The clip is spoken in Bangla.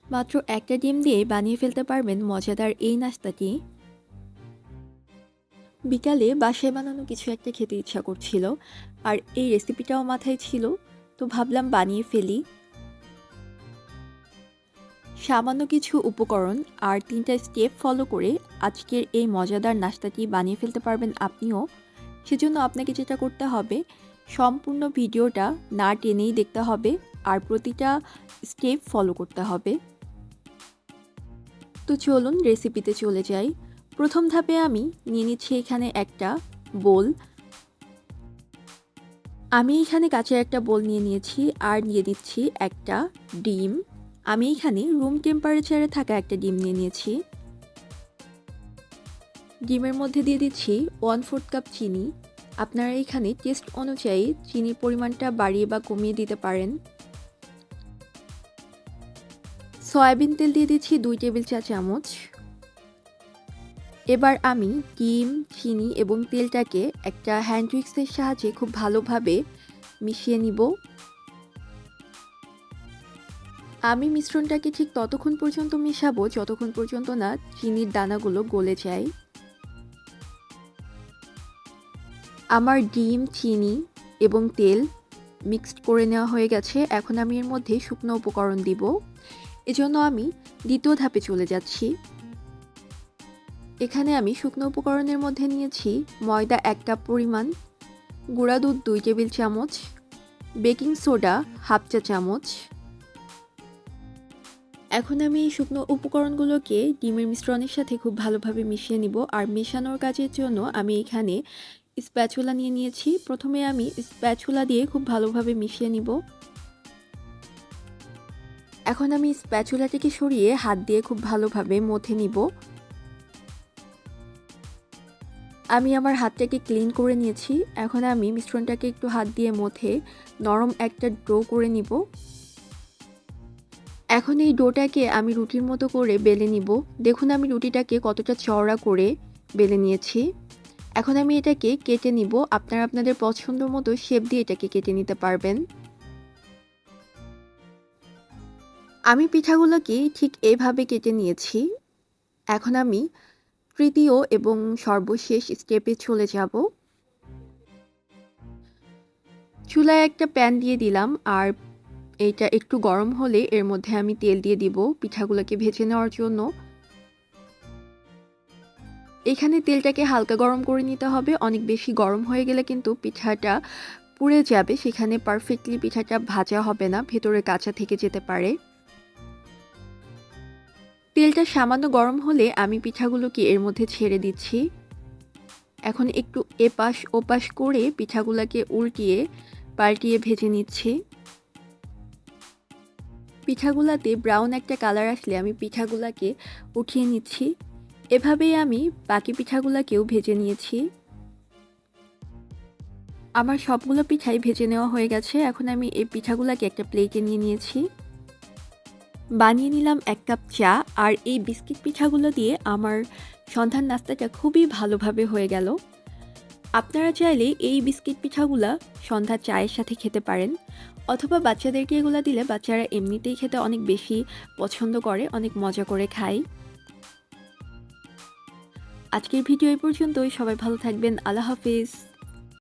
মাত্র একটা ডিম দিয়ে বানিয়ে ফেলতে পারবেন মজাদার এই নাস্তাটি। বিকালে বাসায় বানানো কিছু একটা খেতে ইচ্ছা করছিল, আর এই রেসিপিটাও মাথায় ছিল, তো ভাবলাম বানিয়ে ফেলি। সামান্য কিছু উপকরণ আর 3টা স্টেপ ফলো করে আজকের এই মজাদার নাস্তাটি বানিয়ে ফেলতে পারবেন আপনিও। সেজন্য আপনাকে যেটা করতে হবে, সম্পূর্ণ ভিডিওটা না টেনেই দেখতে হবে আর প্রতিটা স্টেপ ফলো করতে হবে। তো চলুন রেসিপিতে চলে যাই। প্রথম ধাপে আমি নিয়ে নিচ্ছি এখানে একটা বোল। আমি এখানে কাঁচের একটা বোল নিয়ে নিয়েছি আর নিয়ে দিচ্ছি একটা ডিম। আমি এখানে রুম টেম্পারেচারে থাকা একটা ডিম নিয়ে নিয়েছি। ডিমের মধ্যে দিয়ে দিচ্ছি 1/4 কাপ চিনি। আপনারা এখানে টেস্ট অনুযায়ী চিনির পরিমাণটা বাড়িয়ে বা কমিয়ে দিতে পারেন। সয়াবিন তেল দিয়ে দিচ্ছি 2 টেবিল চা চামচ। এবার আমি ডিম, চিনি এবং তেলটাকে একটা হ্যান্ড উইক্সের সাহায্যে খুব ভালোভাবে মিশিয়ে নিব। আমি মিশ্রণটাকে ঠিক ততক্ষণ পর্যন্ত মেশাবো যতক্ষণ পর্যন্ত না চিনির দানাগুলো গলে যায়। আমার ডিম, চিনি এবং তেল মিক্সড করে নেওয়া হয়ে গেছে। এখন আমি এর মধ্যে শুকনো উপকরণ দিব। এজন্য আমি দ্বিতীয় ধাপে চলে যাচ্ছি। এখানে আমি শুকনো উপকরণের মধ্যে নিয়েছি ময়দা 1 কাপ পরিমাণ, গুঁড়া দুধ 2 টেবিল চামচ, বেকিং সোডা 1/2 চা চামচ। এখন আমি এই শুকনো উপকরণগুলোকে ডিমের মিশ্রণের সাথে খুব ভালোভাবে মিশিয়ে নিব। আর মেশানোর কাজের জন্য আমি এখানে স্প্যাচুলা নিয়ে নিয়েছি। প্রথমে আমি স্প্যাচুলা দিয়ে খুব ভালোভাবে মিশিয়ে নিব। এখন আমি স্প্যাচুলাটিকে সরিয়ে হাত দিয়ে খুব ভালোভাবে মথে নিব। আমি আমার হাতটাকে ক্লিন করে নিয়েছি। এখন আমি মিশ্রণটাকে একটু হাত দিয়ে মথে নরম একটা ডো করে নিব। এখন এই ডোটাকে আমি রুটির মতো করে বেলে নিব। দেখুন আমি রুটিটাকে কতটা চওড়া করে বেলে নিয়েছি। এখন আমি এটাকে কেটে নিব। আপনারা আপনাদের পছন্দ মতো শেপ দিয়ে এটাকে কেটে নিতে পারবেন। আমি পিঠাগুলোকে ঠিক এইভাবে কেটে নিয়েছি। এখন আমি তৃতীয় এবং সর্বশেষ স্টেপে চলে যাব। চুলায় একটা প্যান দিয়ে দিলাম আর এটা একটু গরম হলে এর মধ্যে আমি তেল দিয়ে দিব পিঠাগুলোকে ভেজে নেওয়ার জন্য। এখানে তেলটাকে হালকা গরম করে নিতে হবে। অনেক বেশি গরম হয়ে গেলে কিন্তু পিঠাটা পুড়ে যাবে, সেখানে পারফেক্টলি পিঠাটা ভাজা হবে না, ভেতরে কাঁচা থেকে যেতে পারে। তেলটা সামান্য গরম হলে আমি পিঠাগুলোকে এর মধ্যে ছেড়ে দিচ্ছি। এখন একটু এপাশ ওপাশ করে পিঠাগুলোকে উল্টিয়ে পাল্টিয়ে ভেজে নিচ্ছি। পিঠাগুলাতে ব্রাউন একটা কালার আসলে আমি পিঠাগুলাকে উঠিয়ে নিচ্ছি। এভাবেই আমি বাকি পিঠাগুলাকেও ভেজে নিয়েছি। আমার সবগুলো পিঠাই ভেজে নেওয়া হয়ে গেছে। এখন আমি এই পিঠাগুলাকে একটা প্লেটে নিয়ে নিয়েছি। বানিয়ে নিলাম 1 কাপ চা, আর এই বিস্কিট পিঠাগুলো দিয়ে আমার সন্ধ্যার নাস্তাটা খুবই ভালোভাবে হয়ে গেল। আপনারা চাইলে এই বিস্কিট পিঠাগুলা সন্ধ্যার চায়ের সাথে খেতে পারেন, অথবা বাচ্চাদেরকে এগুলো দিলে বাচ্চারা এমনিতেই খেতে অনেক বেশি পছন্দ করে, অনেক মজা করে খায়। আজকের ভিডিও এই পর্যন্তই। সবাই ভালো থাকবেন। আল্লাহ হাফেজ।